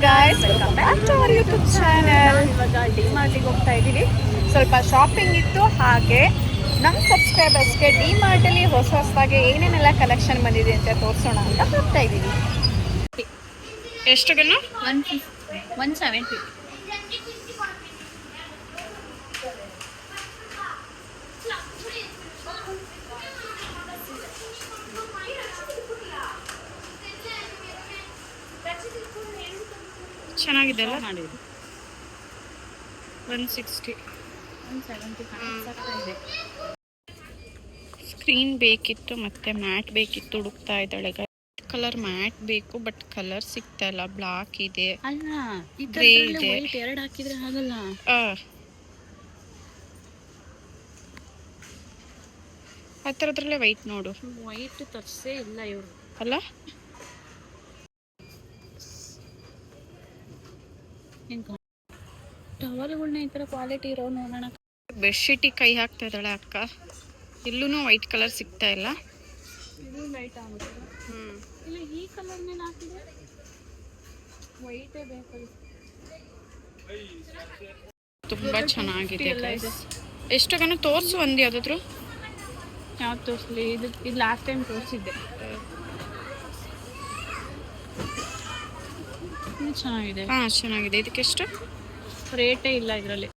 Guys, welcome back to our YouTube channel. ಇವಾಗ ಡಿಮಾರ್ಟಿಗೆ ಹೋಗ್ತಾ ಇದ್ದೀವಿ. ಸ್ವಲ್ಪ ಶಾಪಿಂಗ್ ಇತ್ತು, ಹಾಗೆ ನಮ್ಮ ಸಬ್ಸ್ಕ್ರೈಬರ್ಸ್ಗೆ ಡಿಮಾರ್ಟಲ್ಲಿ ಹೊಸದಾಗಿ ಏನೇನೆಲ್ಲ ಕಲೆಕ್ಷನ್ ಬಂದಿದೆ ಅಂತ ತೋರಿಸೋಣ ಅಂತ ಹೋಗ್ತಾ ಇದ್ದೀವಿ. ಎಷ್ಟು ಗನ್ನು 170. ಚೆನ್ನಾಗಿದೆ ಅಲ್ಲ. 160 ಸ್ಕ್ರೀನ್ ಬೇಕಿತ್ತು, ಮತ್ತೆ ಮ್ಯಾಟ್ ಬೇಕಿತ್ತು. ಹುಡುಕ್ತಾ ಇದ್ದಾಳೆ. ಕಲರ್ ಮ್ಯಾಟ್ ಬೇಕು, ಬಟ್ ಕಲರ್ ಸಿಗ್ತಾ ಇಲ್ಲ. ಬ್ಲಾಕ್ ಇದೆ, ಗ್ರೇ ಇದೆ. ಎರಡು ಹಾಕಿದ್ರೆ ಆಗಲ್ಲ. ಆ ಥರದ್ರಲ್ಲೇ ವೈಟ್ ನೋಡು. ವೈಟ್ ತರ್ಸೇ ಇಲ್ಲ ಇವರು ಅಲ್ಲ. ಟವಲ್ಗಳನ್ನ ಈ ಥರ ಕ್ವಾಲಿಟಿ ಇರೋ ನೋಡೋಣ. ಬೆಡ್ಶೀಟಿಗೆ ಕೈ ಹಾಕ್ತಾ ಇದ್ದಾಳೆ ಅಕ್ಕ. ಇಲ್ಲೂ ವೈಟ್ ಕಲರ್ ಸಿಗ್ತಾ ಇಲ್ಲ. ಇದು ಲೈಟ್ ಆಗುತ್ತೆ. ಇಲ್ಲ, ಈ ಕಲರ್ ಮೇಲೆ ಹಾಕಿದ್ರೆ ವೈಟೇ ಬೇಕಲ್ಲ. ತುಂಬಾ ಚೆನ್ನಾಗಿದೆ. ಎಷ್ಟೊಗನು ತೋರಿಸು ಒಂದು ಯಾವುದಾದ್ರು. ಯಾವ್ದು ತೋರಿಸ್ಲಿ? ಇದು ಲಾಸ್ಟ್ ಟೈಮ್ ತೋರಿಸಿದ್ದೆ. ಇದು ಚೆನ್ನಾಗಿದೆ. ಚೆನ್ನಾಗಿದೆ. ಇದಕ್ಕೆಷ್ಟು? ರೇಟೇ ಇಲ್ಲ ಇದರಲ್ಲಿ.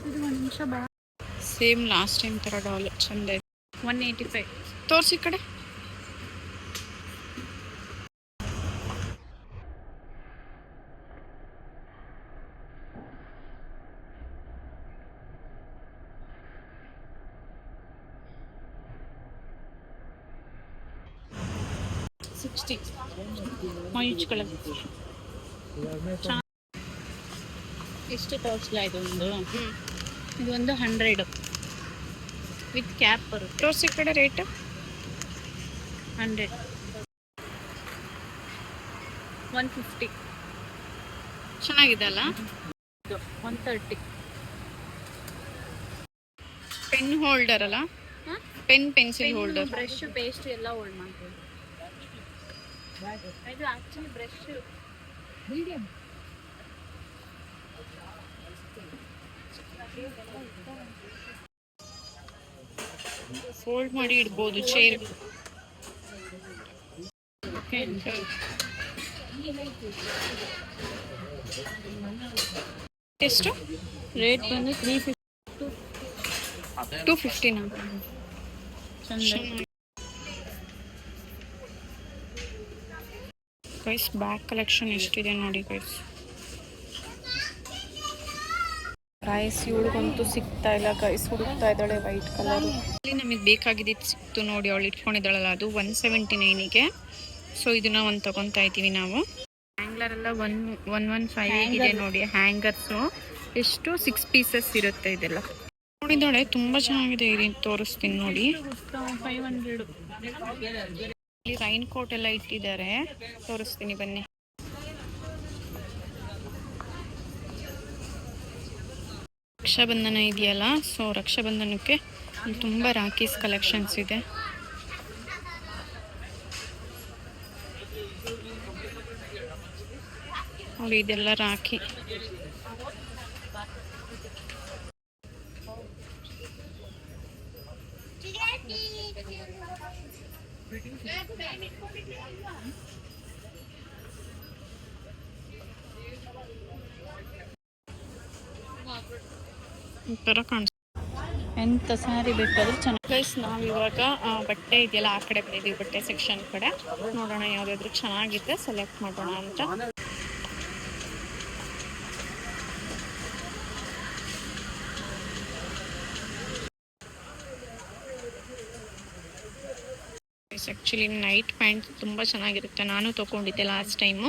ಇದು ಒಂದು ನಿಮಿಷ ಬಾ. ಸೇಮ್ ಲಾಸ್ಟ್ ಟೈಮ್ ಥರ ಡಾಲ್ ಚಂದ ಇದೆ. 185. ತೋರಿಸಿ ಕಡೆ. ಈಚ್ ಕಲರ್ ಎಷ್ಟು ತೋರಿಸ್ಲಾ? ಇದೊಂದು 100 ವಿತ್ ಕ್ಯಾಪ್ ಬರುತ್ತೆ. ತೋರಿಸಿ ಕಡೆ. ರೇಟ್ 100. 150. ಚೆನ್ನಾಗಿದೆ ಅಲ್ಲ. 130. ಪೆನ್ ಹೋಲ್ಡರ್ ಅಲ್ಲ. Pen pencil holder. Brush paste ಎಲ್ಲ ಹೋಲ್ಡ್ ಮಾಡ್ತೀವಿ. ಇದು ಆಕ್ಚುಲಿ ಬ್ರಷ್ ಮೀಡಿಯಂ. ಫೋಲ್ಡ್ ಮಾಡಿ ಇಡ್ಬೋದು ಚೇರ್. ಎಷ್ಟು ರೇಟ್ ಬಂದು 250. ಗೈಸ್, ಬ್ಯಾಗ್ ಕಲೆಕ್ಷನ್ ಎಷ್ಟಿದೆ ನೋಡಿ ಗೈಸ್. ಪ್ರೈಸ್ ಇವಳಿಗಂತೂ ಸಿಗ್ತಾ ಇಲ್ಲ ಗೈಸ್. ಹುಡುಕ್ತಾ ಇದ್ದಾಳೆ ವೈಟ್ ಕಲರ್. ಇಲ್ಲಿ ನಮಗೆ ಬೇಕಾಗಿದ್ದು ಸಿಕ್ತು ನೋಡಿ. ಅವಳು ಇಟ್ಕೊಂಡಿದ್ದಾಳಲ್ಲ, ಅದು 179ಗೆ. ಸೊ ಇದನ್ನ ಒಂದು ತಗೊತಾ ಇದ್ದೀವಿ ನಾವು. ಹ್ಯಾಂಗ್ಲರ್ ಎಲ್ಲ 115 ಇದೆ ನೋಡಿ. ಹ್ಯಾಂಗರ್ಸು ಎಷ್ಟು 6 ಪೀಸಸ್ ಇರುತ್ತೆ. ಇದೆಲ್ಲ ನೋಡಿದ್ದಾಳೆ, ತುಂಬಾ ಚೆನ್ನಾಗಿದೆ. ಇದನ್ನು ತೋರಿಸ್ತೀನಿ ನೋಡಿ. 500. ಇಲ್ಲಿ ರೈನ್ ಕೋಟ್ ಎಲ್ಲ ಇಟ್ಟಿದ್ದಾರೆ, ತೋರಿಸ್ತೀನಿ ಬನ್ನಿ. ರಕ್ಷಾಬಂಧನ ಇದೆಯಲ್ಲ, ಸೊ ರಕ್ಷಾಬಂಧನಕ್ಕೆ ತುಂಬ ರಾಖೀಸ್ ಕಲೆಕ್ಷನ್ಸ್ ಇದೆ. ನೋಡಿ, ಇದೆಲ್ಲ ರಾಖಿ. ಥರ ಕಾಣಿಸ್. ಎಂಥ ಸ್ಯಾರಿ ಬೇಕಾದ್ರೂ ಚೆನ್ನಾಗಿ. ಗೈಸ್, ನಾವಿವಾಗ ಬಟ್ಟೆ ಇದೆಯಲ್ಲ ಆ ಕಡೆ ಬಂದಿದ್ದೀವಿ, ಬಟ್ಟೆ ಸೆಕ್ಷನ್ ಕಡೆ. ನೋಡೋಣ ಯಾವುದಾದ್ರೂ ಚೆನ್ನಾಗಿದ್ದರೆ ಸೆಲೆಕ್ಟ್ ಮಾಡೋಣ ಅಂತ. ಆ್ಯಕ್ಚುಲಿ ನೈಟ್ ಪ್ಯಾಂಟ್ ತುಂಬ ಚೆನ್ನಾಗಿರುತ್ತೆ. ನಾನು ತೊಗೊಂಡಿದ್ದೆ ಲಾಸ್ಟ್ ಟೈಮು.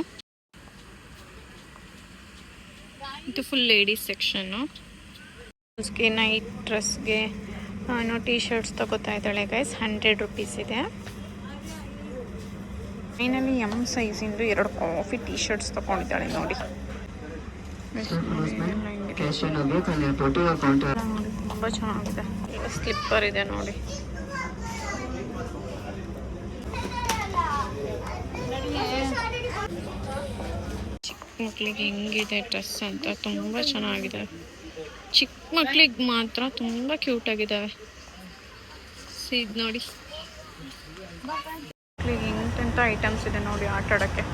ಇದು ಫುಲ್ ಲೇಡೀಸ್ ಸೆಕ್ಷನ್ನು. ನೈಟ್ ಡ್ರೆಸ್ಗೆ ಟೀ ಶರ್ಟ್ಸ್ ತಗೋತಾ ಇದ್ದಾಳೆ ಗೈಸ್. 100 ರೂಪೀಸ್ ಇದೆ. ಫೈನಲಿ ಎಮ್ ಸೈಜಿಂದು 2 ಕಾಫಿ ಟೀ ಶರ್ಟ್ಸ್ ತಗೊಂಡಿದ್ದಾಳೆ ನೋಡಿ. ತುಂಬ ಚೆನ್ನಾಗಿದೆ. ಸ್ಲಿಪ್ಪರ್ ಇದೆ ನೋಡಿ. ಮಕ್ಕಳಿಗೆ ಹೆಂಗಿದೆ ಡ್ರೆಸ್ ಅಂತ ತುಂಬ ಚೆನ್ನಾಗಿದೆ. ಚಿಕ್ಕ ಮಕ್ಕಳಿಗೆ ಮಾತ್ರ ತುಂಬ ಕ್ಯೂಟ್ ಆಗಿದ್ದಾವೆ. ಇದು ನೋಡಿ ಮಕ್ಕಳಿಗೆ ಎಂತೆಂಥ ಐಟಮ್ಸ್ ಇದೆ ನೋಡಿ ಆಟ ಆಡೋಕ್ಕೆ.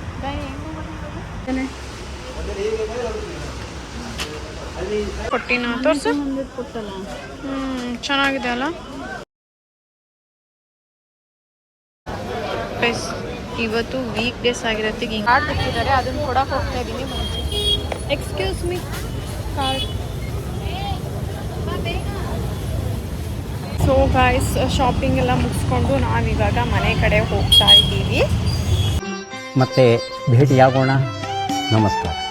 ಕೊಟ್ಟಿನ ತೋರಿಸು. ಚೆನ್ನಾಗಿದೆ ಅಲ್ಲ. ಇವತ್ತು ವೀಕ್ ಡೇಸ್ ಆಗಿರತ್ತೆ. ಹಿಂಗೆ ಕಾರ್ಡ್ ಬಿಟ್ಟಿದ್ದಾರೆ, ಅದನ್ನು ಕೊಡಕ್ಕೆ ಹೋಗ್ತಾ ಇದ್ದೀನಿ. Excuse me, card. So guys, shopping ಎಲ್ಲ ಮುಗಿಸ್ಕೊಂಡು ನಾವಿವಾಗ ಮನೆ ಕಡೆ ಹೋಗ್ತಾ ಇದ್ದೀವಿ. ಮತ್ತೆ ಭೇಟಿಯಾಗೋಣ. ನಮಸ್ಕಾರ.